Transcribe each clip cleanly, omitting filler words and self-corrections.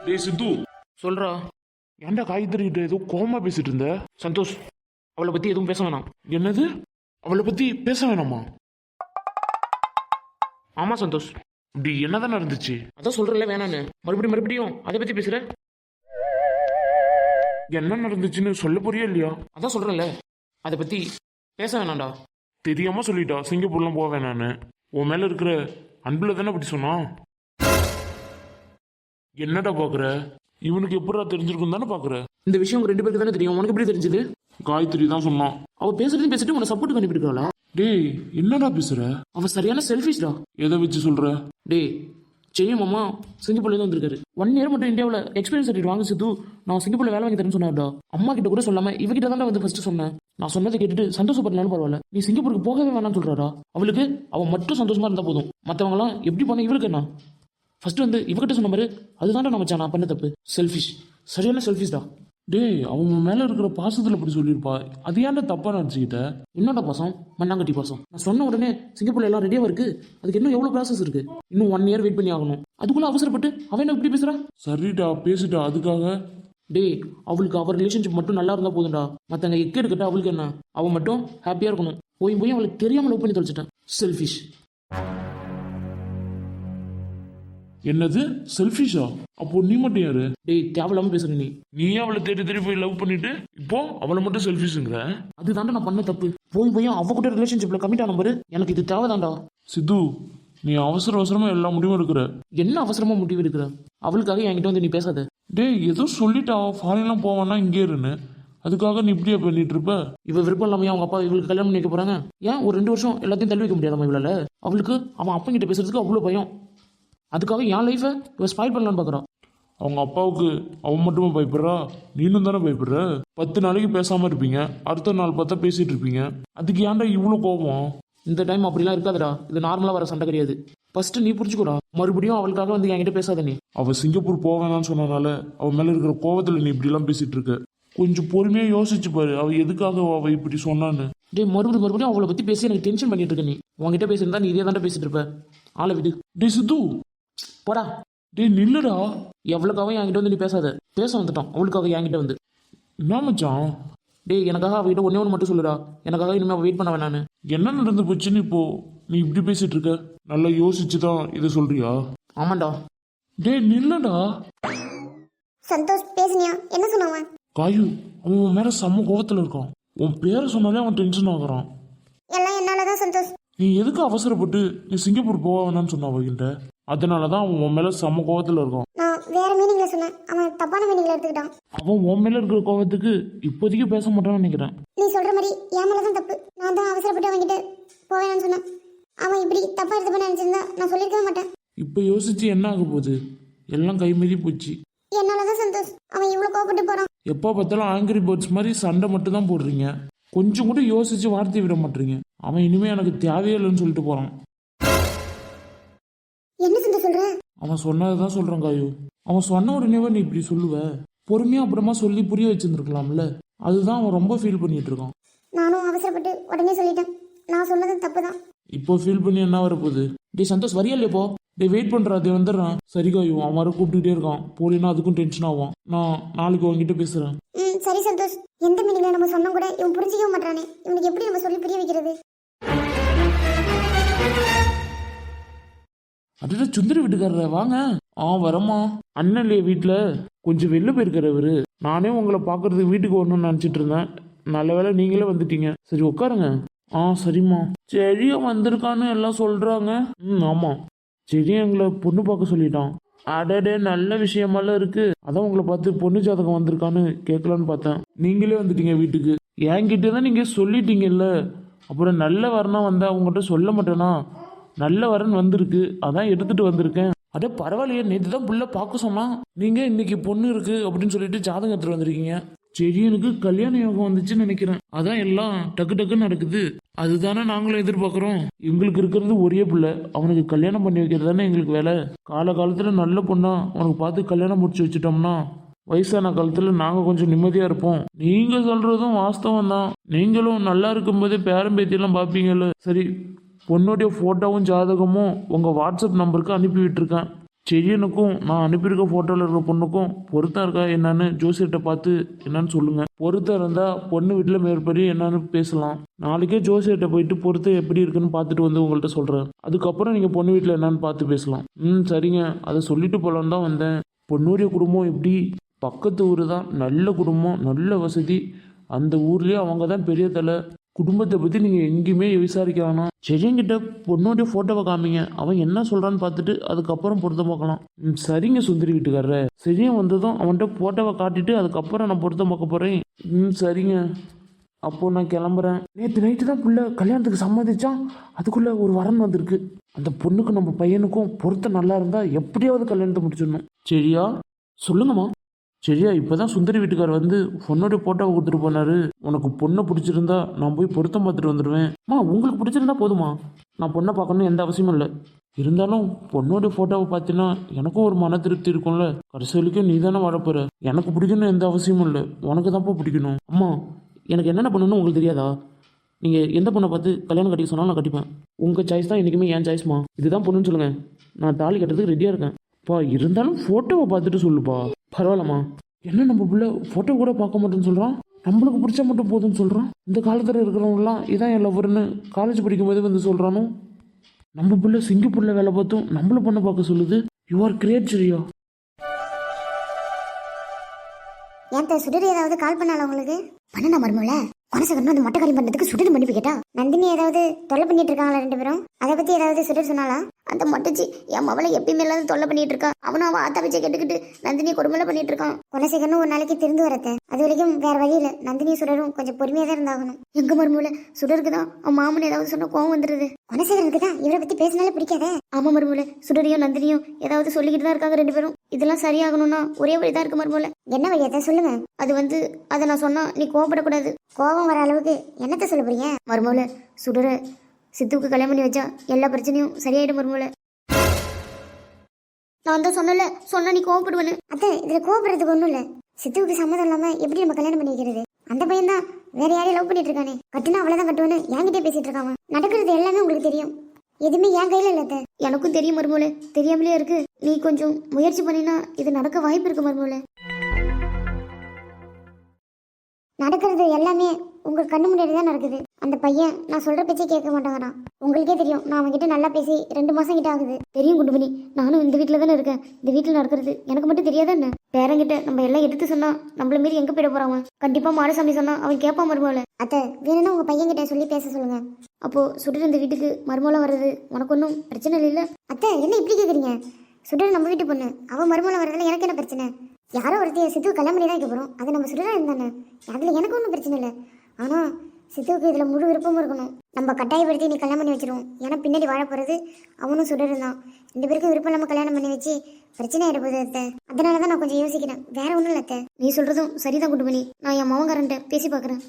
டேய் சித்து, சொல்றா. ஏன்டா காயத்ரி கிட்ட ஏதோ கோவமா பேசிட்டு இருந்த? சந்தோஷ், அவளை பத்தி எதுவும் பேச வேணாம். என்னது? அவளை பத்தி பேச வேணாமா? ஆமா சந்தோஷ். அப்படி என்னதான் இருந்துச்சு? அதான் சொல்றல வேணான்னு. மறுபடியும் அதை பத்தி பேசுற. என்ன நடந்துச்சுன்னு சொல்ல போறியா இல்லையா? அதான் சொல்றல, அதை பத்தி பேச வேணாம்டா. தெரியாம சொல்லிட்டா சிங்கப்பூர்லாம் போக வேணான்னு. உன் மேல இருக்கிற அன்புல தானே அப்படி சொன்னா. என்னடா பாக்குற? இவனுக்கு எப்படா தெரிஞ்சிருக்கும் தானே பாக்குற? இந்த விஷயம் உங்க 2 பேருக்கு தானே தெரியும். உனக்கு எப்படி தெரிஞ்சது? காயத்ரி தான் சொன்னான். அவ பேசுறதையும் பேசிட்டு உன்னை சப்போர்ட் பண்ணிட்டு. டேய் என்னடா பேசுற? அவ சரியான செல்ஃபிஷ்டா. எதை வச்சு சொல்ற? டேய், செய்யும் மாமா சிங்கப்பூர்ல தான் வந்திருக்காரு. 1 இயர் மட்டும் இந்தியாவில் எக்ஸ்பீரியன்ஸ் சர்டிஃபிகேட் வாங்க சித்து. நான் சிங்கப்பூர்ல வேலை வாங்கி தரேன்னு சொன்னார்டா. அம்மா கிட்ட கூட சொல்லாம இவகிட்ட தான் வந்து ஃபர்ஸ்ட் சொன்னேன். நான் சொன்னதை கேட்டுட்டு சந்தோஷப்படலான்னு பரவாயில்ல, நீ சிங்கப்பூருக்கு போகவே வேணாம்னு சொல்றாரா. அவளுக்கு அவன் மட்டும் சந்தோஷமா இருந்தா போதும். மற்றவங்களாம் எப்படி பண்ண இவளுக்கு என்ன? ஃபர்ஸ்ட் வந்து இவகிட்ட சொன்ன மாதிரி அதுதான்டா நான் வச்சா நான் பண்ண தப்பு. செல்ஃபிஷ், சரியான செல்ஃபிஷ்டா. டேய் அவங்க மேல இருக்கிற பாசத்துல அப்படி சொல்லியிருப்பா. அது ஏன்டா தப்பா நினச்சிக்கிட்ட? என்னோட பாசம் மண்ணாங்கட்டி பாசம். நான் சொன்ன உடனே சிங்கப்பூர்ல எல்லாம் ரெடியாக இருக்கு. அதுக்கு இன்னும் எவ்வளோ ப்ராசஸ் இருக்கு. இன்னும் 1 இயர் வெயிட் பண்ணி ஆகணும். அதுக்குள்ள அவசரப்பட்டு அவன் என்ன இப்படி பேசுறா? சரிடா பேசிட்டா அதுக்காக. டேய், அவளுக்கு அவர் ரிலேஷன்ஷிப் மட்டும் நல்லா இருந்தா போதும்டா. மற்றவங்க எக்கே எடுக்கட்டா அவளுக்கு என்ன? அவன் மட்டும் ஹாப்பியா இருக்கணும். போய் அவளுக்கு தெரியாம லவ் பண்ணி தொலைச்சிட்டான். செல்ஃபிஷ். என்னது செல்ஃபிஷா? அப்போ நீ மட்டும் யாரு? டேய், தேவையில்லாம பேசுற நீ. நீ அவளை தேடி தேடி போய் லவ் பண்ணிட்டு இப்போ அவளை மட்டும் செல்ஃபிஷ்ங்கிற? அதுதான்டா நான் பண்ண தப்பு. போய் அவ கூட ரிலேஷன்ஷிப்ல கமிட் ஆன பாரு. எனக்கு இது தேவைதான்டா. சித்து, நீ அவசரமா எல்லா முடிவும் எடுக்கிற. என்ன அவசரமா முடிவு எடுக்கிற? அவளுக்காக என்கிட்ட வந்து நீ பேசாத. டேய் ஏதோ சொல்லிட்டா ஃபாரின்லாம் போவானா இங்கே இருன்னு. அதுக்காக நீ இப்படியே பண்ணிட்டு இருப்ப? இவ விருப்பம் இல்லாம அவங்க அப்பா இவளுக்கு கல்யாணம் பண்ணி வைக்க போறாங்க. ஏன் ஒரு 2 வருஷம் எல்லாத்தையும் தள்ளி வைக்க முடியாதம்மா இவளால? அவளுக்கு அவன் அப்பா கிட்ட பேசுறதுக்கு அவ்வளவு பயம். அதுக்காக என் லைஃபை இவ ஸ்பாயில் பண்ணலான்னு பாக்குறான். அவங்க அப்பாவுக்கு அவன் மட்டுமா பயப்படுறா? நீனும் தானே பயப்படுற? 10 நாளைக்கு பேசாம இருப்பீங்க, அடுத்த நாள் பார்த்தா பேசிட்டு இருப்பீங்க. அதுக்கு ஏன்டா இவ்வளவு கோபம்? இந்த டைம் அப்படிலாம் இருக்காதுடா. இது நார்மலா வர சண்டை கிடையாது. ஃபர்ஸ்ட் நீ புரிஞ்சுக்கூடா. மறுபடியும் அவளுக்காக வந்து என்கிட்ட பேசாத நீ. அவ சிங்கப்பூர் போவேணான்னு சொன்னனால அவ மேல இருக்கிற கோவத்துல நீ இப்படி எல்லாம் பேசிட்டு இருக்க. கொஞ்சம் பொறுமையா யோசிச்சு பாரு, அவ எதுக்காக அவ இப்படி சொன்னான்னு. டேய், மறுபடியும் அவளை பத்தி பேசி எனக்கு டென்ஷன் பண்ணிட்டு இருக்க நீ. உங்ககிட்ட பேசியிருந்தா நீ இதே தாண்டா பேசிட்டு இருப்ப. ஆளை விடு. டேய் சித்து, போடா. டேய் நில்லுடா. எவ்வளவுக்காக என்கிட்ட வந்து நீ பேசாத. பேச வந்துட்டான் அவளுக்காக என்கிட்ட வந்து. என்ன மச்சான்? டேய், எனக்காக அவகிட்ட ஒன்னே மட்டும் சொல்லுடா. எனக்காக இனிமே வெயிட் பண்ண வேணான்னு. என்ன நடந்து போச்சுன்னு இப்போ நீ இப்படி பேசிட்டு இருக்க? நல்லா யோசிச்சுதான் இதை சொல்றியா? ஆமாண்டா. டேய் நில்லுடா. சந்தோஷ் பேசுனியா? என்ன சொன்னவன்? காயு, அவன் உன் மேல செம்ம கோவத்துல இருக்கான். உன் பேரை சொன்னாலே அவன் டென்ஷன் ஆகுறான். எல்லாம் என்னாலதான் சந்தோஷ். நீ எதுக்கு அவசரப்பட்டு நீ சிங்கப்பூர் போக வேணாம்னு சொன்ன அவகிட்ட? அதனாலதான் அவன் உன் மேல செம்ம கோவத்துல இருக்கான். நான் வேற மீனிங்ல சொன்னேன். அவன் தப்பான மீனிங்ல எடுத்துக்கிட்டான். அவன் உன் மேல இருக்கிற கோவத்துக்கு இப்போதைக்கு பேச மாட்டான்னு நினைக்கிறேன். நீ சொல்ற மாதிரி என் மேலதான் தப்பு. நான் தான் அவசரப்பட்டு அவன்கிட்ட போவேன்னு சொன்னேன். அவன் இப்படி தப்பா எடுத்து நினைச்சிருந்தா நான் சொல்லிருக்கவே மாட்டேன். இப்போ யோசிச்சு என்ன ஆக போகுது? எல்லாம் கை மீறி போச்சு. என்னாலதான் சந்தோஷ் அவன் இவ்வளவு கோவப்பட்டு போறான். எப்போ பார்த்தாலும் ஆங்கிரி பேர்ட்ஸ் மாதிரி சண்டை மட்டும் தான் போடுறீங்க. கொஞ்சம் கூட யோசிச்சு வார்த்தை விட மாட்டீங்க. அவன் இனிமே எனக்கு தேவையே இல்லைன்னு சொல்லிட்டு போறான். என்ன சந்தோஷ் சொல்ற? அவன் சொன்னதான் சொல்றான் காயு. அவன் சொன்ன உடனேவே நீ இப்படி சொல்லுவ? பொறுமையா அப்புறமா சொல்லி புரிய வச்சிருந்துருக்கலாம்ல. அதுதான் அவன் ரொம்ப ஃபீல் பண்ணிட்டு இருக்கான். நானும் அவசரப்பட்டு உடனே சொல்லிட்டேன். நான் சொன்னது தப்பு தான். இப்போ ஃபீல் பண்ணி என்ன வரப்போகுது? டேய் சந்தோஷ், வரியா இல்லையா? போ. டே வெயிட் பண்றா, அது வந்துடுறான். சரி காயு, அவன் வர கூப்பிட்டுட்டே இருக்கான். போலினா அதுக்கும் டென்ஷன் ஆகும். நான் நாளைக்கு உங்ககிட்ட பேசுறேன். சரி சந்தோஷ். எந்த மீனிங்ல நம்ம சொன்னா கூட இவன் புரிஞ்சிக்கவே மாட்டானே. இவனுக்கு எப்படி நம்ம சொல்லி புரிய வைக்கிறது? அதுல சுந்தரி வீட்டுக்காரர வாங்க. வரமா? அண்ணன் இல்லையே வீட்டுல, கொஞ்சம் வெளில போயிருக்கிறவரு. நானே உங்களை பாக்குறதுக்கு வீட்டுக்கு வரணும்னு நினைச்சிட்டு இருந்தேன். நல்ல வேளை நீங்களே வந்துட்டீங்க. சரி உட்காருங்க. சரிம்மா. செடிய வந்திருக்கான்னு எல்லாம் சொல்றாங்க. ஆமா, செடி எங்களை பொண்ணு பார்க்க சொல்லிட்டான். அடடே, நல்ல விஷயமெல்லாம் இருக்கு. அதான் உங்களை பார்த்து பொண்ணு ஜாதகம் வந்திருக்கான்னு கேட்கலான்னு பார்த்தேன். நீங்களே வந்துட்டீங்க வீட்டுக்கு. என்கிட்ட தான் நீங்க சொல்லிட்டீங்கல்ல. அப்புறம் நல்ல வரணும் வந்தா உங்கள்கிட்ட சொல்ல மாட்டேனா? நல்ல வரன் வந்திருக்கு, அதான் எடுத்துட்டு வந்திருக்கேன். அட பரவாயில்லையே, நேற்று தான் புள்ள பார்க்க சொன்னா. நீங்க இன்னைக்கு பொண்ணு இருக்கு அப்படின்னு சொல்லிட்டு ஜாதகம் எடுத்துட்டு வந்திருக்கீங்க. சரி, எனக்கு கல்யாண யோகம் வந்துச்சுன்னு நினைக்கிறேன். அதான் எல்லாம் டக்கு டக்குன்னு நடக்குது. அதுதானே நாங்களும் எதிர்பார்க்குறோம். எங்களுக்கு இருக்கிறது ஒரே பிள்ளை, அவனுக்கு கல்யாணம் பண்ணி வைக்கிறது தானே எங்களுக்கு வேலை. காலகாலத்துல நல்ல பொண்ணா அவனுக்கு பார்த்து கல்யாணம் முடிச்சு வச்சுட்டோம்னா வயசான காலத்துல நாங்க கொஞ்சம் நிம்மதியா இருப்போம். நீங்க சொல்றதும் வாஸ்தவம் தான். நீங்களும் நல்லா இருக்கும்போதே பேரம்பேத்தியெல்லாம் பார்ப்பீங்கல்ல. சரி, பொண்ணுடைய போட்டோவும் ஜாதகமும் உங்க வாட்ஸ்அப் நம்பருக்கு அனுப்பி விட்டுருக்கேன். செடியனுக்கும் நான் அனுப்பியிருக்க ஃபோட்டோவில் இருக்கிற பொண்ணுக்கும் பொருத்தம் இருக்கா என்னன்னு ஜோசியர்கிட்ட பார்த்து என்னன்னு சொல்லுங்கள். பொருத்தம் இருந்தால் பொண்ணு வீட்டில் மேற்படி என்னன்னு பேசலாம். நாளைக்கே ஜோசியர்கிட்ட போயிட்டு பொருத்தம் எப்படி இருக்குன்னு பார்த்துட்டு வந்து உங்கள்கிட்ட சொல்கிறேன். அதுக்கப்புறம் நீங்கள் பொண்ணு வீட்டில் என்னன்னு பார்த்து பேசலாம். சரிங்க, அதை சொல்லிட்டு போகலான்னு தான் வந்தேன். பொண்ணுடைய குடும்பம் எப்படி? பக்கத்து ஊர் தான், நல்ல குடும்பம், நல்ல வசதி. அந்த ஊர்லேயே அவங்க தான் பெரிய தலை. குடும்பத்தை பற்றி நீங்கள் எங்கேயுமே விசாரிக்க வேணாம். செடியங்கிட்ட பொண்ணுடைய ஃபோட்டோவை காமிங்க, அவன் என்ன சொல்கிறான்னு பார்த்துட்டு அதுக்கப்புறம் பொருத்தம் பார்க்கலாம். சரிங்க சுந்தரி வீட்டுக்காரர. செடியன் வந்ததும் அவன்கிட்ட ஃபோட்டோவை காட்டிட்டு அதுக்கப்புறம் நான் பொருத்தம் பார்க்க போகிறேன். சரிங்க, அப்போது நான் கிளம்புறேன். நேற்று நைட்டு தான் புள்ள கல்யாணத்துக்கு சம்மதிச்சான். அதுக்குள்ளே ஒரு வரன் வந்திருக்கு. அந்த பொண்ணுக்கு நம்ம பையனுக்கும் பொருத்தம் நல்லா இருந்தால் எப்படியாவது கல்யாணத்தை முடிச்சிடணும். சரியா? சொல்லுங்கம்மா. சரியா, இப்போதான் சுந்தரி வீட்டுக்கார் வந்து பொண்ணோடைய ஃபோட்டோவை கொடுத்துட்டு போனாரு. உனக்கு பொண்ணை பிடிச்சிருந்தா நான் போய் பொருத்தம் பார்த்துட்டு வந்துடுவேன். உங்களுக்கு பிடிச்சிருந்தா போதுமா, நான் பொண்ணை பார்க்கணும்னு எந்த அவசியமும் இல்லை. இருந்தாலும் பொண்ணோடைய ஃபோட்டோவை பார்த்தீங்கன்னா எனக்கும் ஒரு மன திருப்தி இருக்கும்ல. கடைசி வரைக்கும் நீ தானே வாழப்போற. எனக்கு பிடிக்கணும்னு எந்த அவசியமும் இல்லை, உனக்கு தான்ப்பா பிடிக்கணும். அம்மா, எனக்கு என்னென்ன பண்ணணும்னு உங்களுக்கு தெரியாதா? நீங்கள் எந்த பொண்ணை பார்த்து கல்யாணம் கட்டிக்க சொன்னாலும் நான் கட்டிப்பேன். உங்கள் சாய்ஸ் தான் என்றைக்குமே என் சாய்ஸ்மா. இதுதான் பொண்ணுன்னு சொல்லுங்கள், நான் தாலி கட்டுறதுக்கு ரெடியாக இருக்கேன். பா, இருந்தாலும் ஃபோட்டோவை பார்த்துட்டு சொல்லுப்பா. பரவாயில்லம்மா. என்ன நம்ம பிள்ளை ஃபோட்டோ கூட பார்க்க மாட்டேன்னு சொல்கிறான், நம்மளுக்கு பிடிச்சா மட்டும் போதும்னு சொல்கிறான். இந்த காலத்தில் இருக்கிறவங்களாம் இதான் என் லவ்வர்னு காலேஜ் படிக்கும்போதே வந்து சொல்கிறானோ. நம்ம பிள்ளை சிங்கப்பூரில் வேலை பார்த்தும் நம்மள பொண்ணை பார்க்க சொல்லுது. யூ ஆர் கிரேட் சரியா. ஏன் சுடர் ஏதாவது கால் பண்ணால உங்களுக்கு? பண்ணா மருமல மனசகரணும் அந்த மொட்டை காரியம் பண்ணுறதுக்கு சுடர் மன்னிப்பு கேட்டா. நந்தினி ஏதாவது தொல்லை பண்ணிட்டு இருக்காங்களா ரெண்டு பேரும்? அதை பற்றி ஏதாவது சுடர் சொன்னாலா? அந்த மொட்டச்சி என் மவளை எப்பயுமே இல்லாத தொல்லை பண்ணிட்டு இருக்கா. அவனும் அவன் ஆத்தா வச்சை கேட்டுக்கிட்டு நந்தினியை கொடுமையில பண்ணிட்டு இருக்கான். குணசேகரனும் ஒரு நாளைக்கு திருந்து வரத்த. அது வரைக்கும் வேற வழி இல்லை. நந்தினியும் சுடரும் கொஞ்சம் பொறுமையாக தான் இருந்தாகணும். எங்க மருமூல சுடருக்கு தான் அவன் மாமன் ஏதாவது சொன்ன கோவம் வந்துடுது. குணசேகரனுக்கு தான் இவரை பற்றி பேசினாலே பிடிக்காதே. ஆமா மருமூல, சுடரையும் நந்தினியும் ஏதாவது சொல்லிக்கிட்டு தான் இருக்காங்க ரெண்டு பேரும். இதெல்லாம் சரியாகணும்னா ஒரே வழிதான் இருக்கு மருமூல. என்ன வழியாத்த சொல்லுங்க. அதை நான் சொன்னா நீ கோவப்படக்கூடாது. கோபம் வர அளவுக்கு என்னத்த சொல்ல போறீங்க? மருமூல, சுடரை சித்துவுக்கு கல்யாணம் பண்ணி வச்சா எல்லா பிரச்சனையும் சரியாயிடும் மருமூல. நான் தான் சொன்னா நீ கோவப்படுவேன்னு. அத்தை, இதுல கோவப்படுறதுக்கு ஒண்ணும் இல்ல. சித்துவுக்கு சம்மதம் இல்லாம எப்படி நம்ம கல்யாணம் பண்ணி வைக்கிறது? அந்த பையன் தான் வேற யாரையும் லவ் பண்ணிட்டு இருக்கானே. கட்டுனா அவ்வளவுதான் கட்டுவேன்னு என்கிட்டே பேசிட்டு இருக்கான். நடக்கிறது எல்லாமே உங்களுக்கு தெரியும். எதுவுமே என் கையில இல்ல அத்தை. எனக்கும் தெரியும் மருமூல, தெரியாமலே இருக்கு. நீ கொஞ்சம் முயற்சி பண்ணினா இது நடக்க வாய்ப்பு இருக்கு மருமூல. நடக்கிறது எல்லாமே உங்க கண்ணு முன்னாடி தான் நடக்குது. அந்த பையன் நான் சொல்ற பேச்சே கேட்க மாட்டாங்கறான். உங்களுக்கே தெரியும், நான் அவன்கிட்ட நல்லா பேசி 2 மாசம் கிட்ட ஆகுது. தெரியும் குண்டுமணி, நானும் இந்த வீட்டில் தானே இருக்கேன். இந்த வீட்டில் நடக்கிறது எனக்கு மட்டும் தெரியாதா என்ன? பேரங்கிட்ட நம்ம எல்லாம் எடுத்து சொன்னா நம்மள மீறி எங்க போயிட போறான்? கண்டிப்பா மாடசாமி சொன்னா அவன் கேட்பான் மருமோல. அத்தை, வேணும்னா உங்க பையன் கிட்ட சொல்லி பேச சொல்லுங்க. அப்போ சுடர் இந்த வீட்டுக்கு மருமோல வர்றது உனக்கு ஒன்றும் பிரச்சனை இல்லை? அத்தை, என்ன இப்படி கேட்குறீங்க? சுடர் நம்ம வீட்டு பொண்ணு, அவன் மருமோல வர்றதுல எனக்கு என்ன பிரச்சனை? யாரோ ஒருத்தைய சித்து கல்யாணம் பண்ணி தான் வைக்க போகிறோம். அது நம்ம சுடரா இருந்தானே, அதில் எனக்கு ஒன்றும் பிரச்சனை இல்லை. ஆனால் சித்துவுக்கு இதில் முழு விருப்பமும் இருக்கணும். நம்ம கட்டாயப்படுத்தி நீ கல்யாணம் பண்ணி வச்சிருவோம். ஏன்னா பின்னாடி வாழ போகிறது அவனும் சுடரும் தான். 2 பேருக்கும் விருப்பம் நம்ம கல்யாணம் பண்ணி வச்சு பிரச்சனை ஆகிடப்போகுது அத்தை. அதனால தான் நான் கொஞ்சம் யோசிக்கிறேன், வேற ஒன்றும் இல்லை அத்தை. நீ சொல்கிறதும் சரிதான் குண்டுமணி. நான் என் மவங்காரன்ட்ட பேசி பார்க்குறேன்.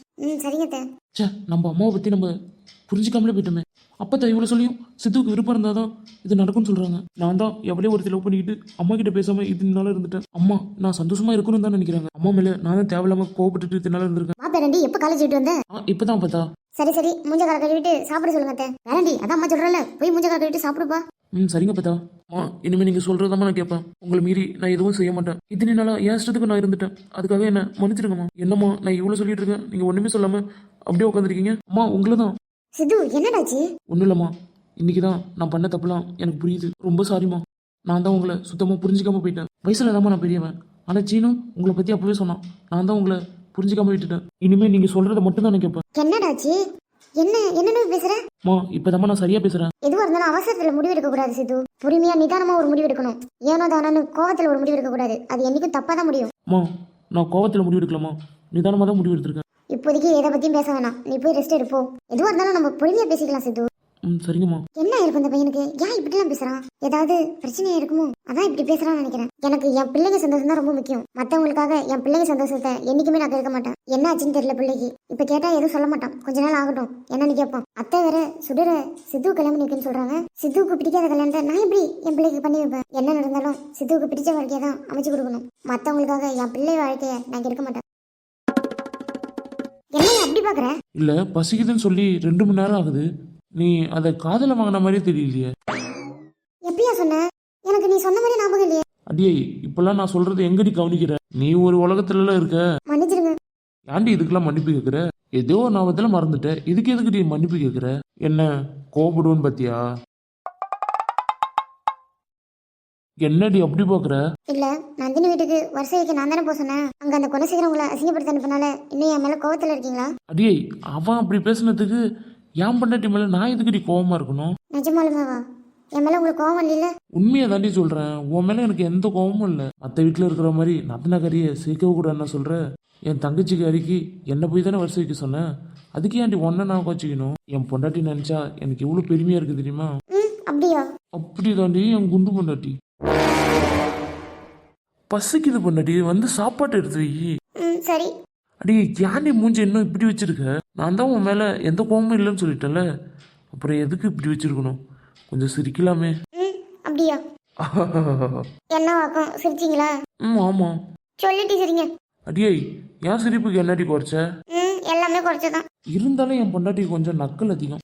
சரிங்க அத்தை. நம்ம அம்மாவை பற்றி நம்ம புரிஞ்சிக்காமலே போயிட்டோமே. அப்போ இவ்வளோ சொல்லியும் சித்துவுக்கு விருப்பம் இருந்தால் தான் இது நடக்கும்னு சொல்கிறாங்க. நான் தான் எவ்வளோ ஒரு லவ் பண்ணிக்கிட்டு அம்மா கிட்ட பேசாமல் இதனால இருந்துட்டேன். அம்மா நான் சந்தோஷமா இருக்கணும்னு தான் நினைக்கிறாங்க. அம்மா மேலே நான் தான் தேவையில்லாமல் கோவப்பட்டுட்டு இதனால இருந்திருக்கேன். பேரண்டி, எப்போ காலேஜ் விட்டு வந்தேன்? இப்போதான் பார்த்தா. சரி மூஞ்ச கால கழுவிட்டு சாப்பிட சொல்லுங்க அத்தை. பேரண்டி, அதான் அம்மா சொல்கிறல, போய் மூஞ்ச கால கழுவிட்டு சாப்பிடுப்பா. சரிங்க பார்த்தா. இனிமேல் நீங்கள் சொல்கிறதாம்மா நான் கேட்பேன். உங்களை மீறி நான் எதுவும் செய்ய மாட்டேன். இத்தனை நாளாக என் இஷ்டத்துக்கு நான் இருந்துட்டேன். அதுக்காக என்ன மன்னிச்சிருங்கம்மா. என்னம்மா நான் இவ்வளோ சொல்லிட்டு இருக்கேன், நீங்கள் ஒன்றுமே சொல்லாமல் அப்படியே உட்காந்துருக்கீங்க. அம்மா உங்களை தான். சித்து, என்னடாச்சு? ஒன்றும் இல்லைம்மா, இன்னைக்கு தான் நான் பண்ண தப்புலாம் எனக்கு புரியுது. ரொம்ப சாரிம்மா. நான் தான் உங்களை சுத்தமாக புரிஞ்சிக்காம போயிட்டேன். வயசுல தாம்மா நான் பெரியவன். ஆனால் சீனும் உங்களை பற்றி அப்பவே சொன்னான். நான் தான் உங்களை புரிஞ்சிக்காம விட்டுட்டேன். இனிமேல் நீங்கள் சொல்கிறத மட்டும் தான் நான் கேட்பேன். என்னடாச்சு? என்ன பேசுற? இப்போதாம்மா நான் சரியா பேசுறேன். எதுவாக இருந்தாலும் அவசரத்துல முடிவு எடுக்க கூடாது சித்து. பொறுமையா நிதானமா ஒரு முடிவு எடுக்கணும். ஏனோ தானோன்னு கோவத்துல ஒரு முடிவு எடுக்க கூடாது. அது என்னைக்கும் தப்பா தான் முடியும். நான் கோவத்தில் முடிவு எடுக்கலாமா? நிதானமாக தான் முடிவு எடுத்திருக்கேன். இப்போதைக்கு எதை பத்தியும் பேச வேணாம். நீ போய் ரெஸ்ட் எடுப்போம். எதுவாக இருந்தாலும் நம்ம பொறுமையா பேசிக்கலாம் சித்து. சரிங்கம்மா. என்ன இருக்கும் இந்த பையனுக்கு? ஏன் இப்படிலாம் பேசுறான்? ஏதாவது பிரச்சனையா இருக்குமோ, அதான் இப்படி பேசுறான்னு நினைக்கிறேன். எனக்கு என் பிள்ளைங்க சந்தோஷம் தான் ரொம்ப முக்கியம். மற்றவங்களுக்காக என் பிள்ளைங்க சந்தோஷத்தை என்னைக்குமே நான் கேட்க மாட்டேன். என்ன ஆச்சுன்னு தெரியல பிள்ளைக்கு. இப்ப கேட்டா எதுவும் சொல்ல மாட்டான். கொஞ்ச நாள் ஆகட்டும், என்னன்னு கேட்பான். அத்தை வேற சுடர சித்து கல்யாணம் பண்ணிக்குன்னு சொல்றாங்க. சித்துவுக்கு பிடிக்காத கல்யாணத்தை நான் எப்படி என் பிள்ளைக்கு பண்ணி வைப்பேன்? என்ன நடந்தாலும் சித்துவுக்கு பிடிச்ச வாழ்க்கையை தான் அமைச்சு கொடுக்கணும். மற்றவங்களுக்காக என் பிள்ளை வாழ்க்கையை நான் கெடுக்க மாட்டேன். என்ன அப்படி பாக்குற? இல்லை, பசிக்குதுன்னு சொல்லி 2 மணி நேரம் ஆகுது. நீ அதை காதல வாங்கின மாதிரியே தெரியலையே. எப்படியா சொன்ன? எனக்கு நீ சொன்ன மாதிரி ஞாபகம் இல்லையே. அடியே இப்பெல்லாம் நான் சொல்றது எங்கடி கவனிக்கிற? நீ ஒரு உலகத்துலலாம் இருக்க. மன்னிச்சிருங்க. ஏன்டி இதுக்கெல்லாம் மன்னிப்பு கேட்குற? ஏதோ நான் மறந்துட்டேன், இதுக்கு எதுக்கு நீ மன்னிப்பு கேட்குற? என்ன கோபப்படுவேன்னு பாத்தியா? என்னடி அப்படி பார்க்குற? இல்ல, நந்தினி வீட்டுக்கு வருஷத்துக்கு நான் தானே போக சொன்னேன். அங்க அந்த குணசேகரம் உங்களை அசிங்கப்படுத்த அனுப்பினால இன்னும் என் மேல கோவத்துல இருக்கீங்களா? அடியே அவன் அப்படி பேசுனதுக்கு என் பொண்டாட்டி மேல நான் எதுக்குடி கோவமா இருக்கணும்? நிஜமாலுமாவா? என் மேல உங்களுக்கு கோவம் இல்லைல்ல? உண்மையை தாண்டி சொல்றேன், உன் மேல எனக்கு எந்த கோவமும் இல்லை. மற்ற வீட்டில் இருக்கிற மாதிரி நத்தனக்கறியை சேர்க்கவே கூட என்ன சொல்ற? என் தங்கச்சிக்கு அரிக்கி என்ன போய் தானே வருஷம் வைக்க சொன்னேன். அதுக்கு ஏன்டி ஒன்றை நான் கோச்சிக்கணும்? என் பொண்டாட்டி நினைச்சா எனக்கு எவ்வளோ பெருமையா இருக்கு தெரியுமா? அப்படியா? அப்படி தாண்டி என் குண்டு பொண்டாட்டி. பசிக்குது பொண்டாட்டி, வந்து சாப்பாடு எடுத்து வை. சரி. அடி ஏன்டி மூஞ்சி இன்னும் இப்படி வச்சிருக்க? நான் தான் உன் மேல எந்த கோவமும் இல்லைன்னு சொல்லிட்டேன்ல, அப்புறம் எதுக்கு இப்படி வச்சிருக்கணும்? கொஞ்சம் சிரிக்கலாமே. அப்படியா? என்ன வாக்கம் சிரிச்சிங்களா? ஆமா. சொல்லிட்டு சரிங்க. அடியே என் சிரிப்புக்கு என்னடி குறைச்ச? எல்லாமே குறைச்சதான். இருந்தாலும் என் பொண்டாட்டி கொஞ்சம் நக்கல் அதிகம்.